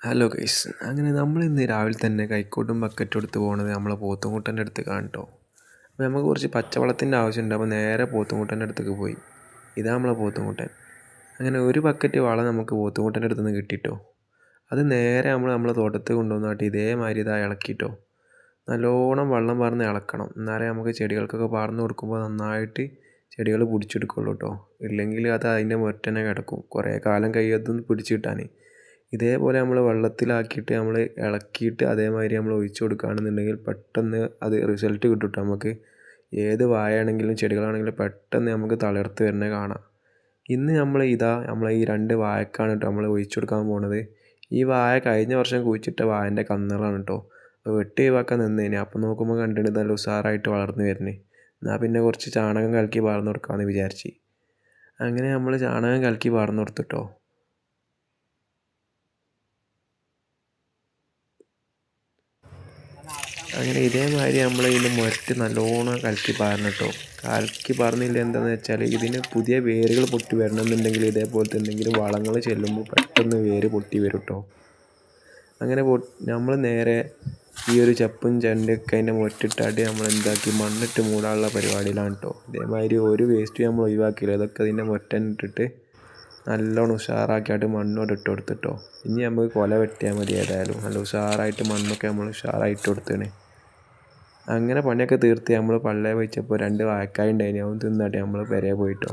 Hello guys, അങ്ങനെ നമ്മൾ ഇന്ന് രാവിലെ തന്നെ കൈക്കോട്ടും ബക്കറ്റും എടുത്ത് പോകുന്നത് നമ്മളെ പോത്തുംകുട്ടൻ്റെ അടുത്ത് കാണട്ടോ. അപ്പോൾ നമുക്ക് കുറച്ച് പച്ചവെള്ളത്തിൻ്റെ ആവശ്യമുണ്ട്. അപ്പോൾ നേരെ പോത്തുംകുട്ടൻ്റെ അടുത്തേക്ക് പോയി. ഇതാ നമ്മളെ പോത്തുംകുട്ടൻ. അങ്ങനെ ഒരു ബക്കറ്റ് വളം നമുക്ക് പോത്തുംകുട്ടൻ്റെ അടുത്ത് നിന്ന് കിട്ടിയിട്ടോ. അത് നേരെ നമ്മളെ തോട്ടത്തിൽ കൊണ്ടുവന്നിട്ട് ഇതേമാതിരി ഇതാ ഇളക്കിയിട്ടോ. നല്ലോണം വെള്ളം പാർന്ന് ഇളക്കണം, എന്നാലേ നമുക്ക് ചെടികൾക്കൊക്കെ പാർന്ന് കൊടുക്കുമ്പോൾ നന്നായിട്ട് ചെടികൾ പിടിച്ചെടുക്കുള്ളൂ കേട്ടോ. ഇല്ലെങ്കിൽ അത് അതിൻ്റെ മുരട്ടനെ കിടക്കും, കുറേ കാലം കഴിയതൊന്നും പിടിച്ച് കിട്ടാൻ. ഇതേപോലെ നമ്മൾ വെള്ളത്തിലാക്കിയിട്ട് നമ്മൾ ഇളക്കിയിട്ട് അതേമാതിരി നമ്മൾ ഒഴിച്ച് കൊടുക്കുകയാണെന്നുണ്ടെങ്കിൽ പെട്ടെന്ന് അത് റിസൾട്ട് കിട്ടും കേട്ടോ. നമുക്ക് ഏത് വാഴയാണെങ്കിലും ചെടികളാണെങ്കിലും പെട്ടെന്ന് നമുക്ക് തളിർത്ത് വരുന്നത് കാണാം. ഇന്ന് നമ്മളെ ഈ 2 വാഴക്കാണ് കേട്ടോ നമ്മൾ ഒഴിച്ചു കൊടുക്കാൻ പോകുന്നത്. ഈ വാഴ കഴിഞ്ഞ വർഷം കുഴിച്ചിട്ട വാഴൻ്റെ കന്നുകളാണ് കേട്ടോ. അപ്പോൾ വെട്ടി ഒഴിവാക്കാൻ നിന്നേനെ. അപ്പോൾ നോക്കുമ്പോൾ കണ്ടിട്ട് നല്ല ഉഷാറായിട്ട് വളർന്നു വരുന്നത്. എന്നാൽ പിന്നെ കുറച്ച് ചാണകം കലക്കി പാർന്ന് കൊടുക്കാമെന്ന് വിചാരിച്ച് അങ്ങനെ നമ്മൾ ചാണകം കലക്കി പാർന്ന് കൊടുത്തിട്ടോ. അങ്ങനെ ഇതേമാതിരി നമ്മൾ ഇതിൻ്റെ മുരട്ട് നല്ലോണം കലക്കി പാരണം കേട്ടോ. കലക്കി പാർന്നില്ല എന്താണെന്ന് വെച്ചാൽ ഇതിന് പുതിയ വേരുകൾ പൊട്ടി വരണമെന്നുണ്ടെങ്കിൽ ഇതേപോലത്തെ എന്തെങ്കിലും വളങ്ങൾ ചെല്ലുമ്പോൾ പെട്ടെന്ന് വേര് പൊട്ടി വരും കേട്ടോ. അങ്ങനെ നമ്മൾ നേരെ ഈ ഒരു ചപ്പും ചണ്ടൊക്കെ അതിൻ്റെ മുരട്ടിട്ടായിട്ട് നമ്മൾ എന്താക്കി മണ്ണിട്ട് മൂടാനുള്ള പരിപാടിയിലാണ് കേട്ടോ. ഇതേമാതിരി ഒരു വേസ്റ്റ് നമ്മൾ ഒഴിവാക്കിയില്ല, ഇതൊക്കെ ഇതിൻ്റെ മുരട്ടനിട്ടിട്ട് നല്ലോണം ഉഷാറാക്കിയിട്ട് മണ്ണോട് ഇട്ട് കൊടുത്തിട്ടോ. ഇനി നമുക്ക് കൊല വെട്ടിയാൽ മതി. ഏതായാലും നല്ല ഉഷാറായിട്ട് മണ്ണൊക്കെ നമ്മൾ ഉഷാറായിട്ട് കൊടുത്തേനെ. അങ്ങനെ പണിയൊക്കെ തീർത്ത് നമ്മൾ പള്ളയെ വെച്ചപ്പോൾ 2 വാഴക്കായ ഉണ്ടായിന്, അവൻ തിന്നിട്ട് നമ്മൾ പെരയെ പോയിട്ടോ.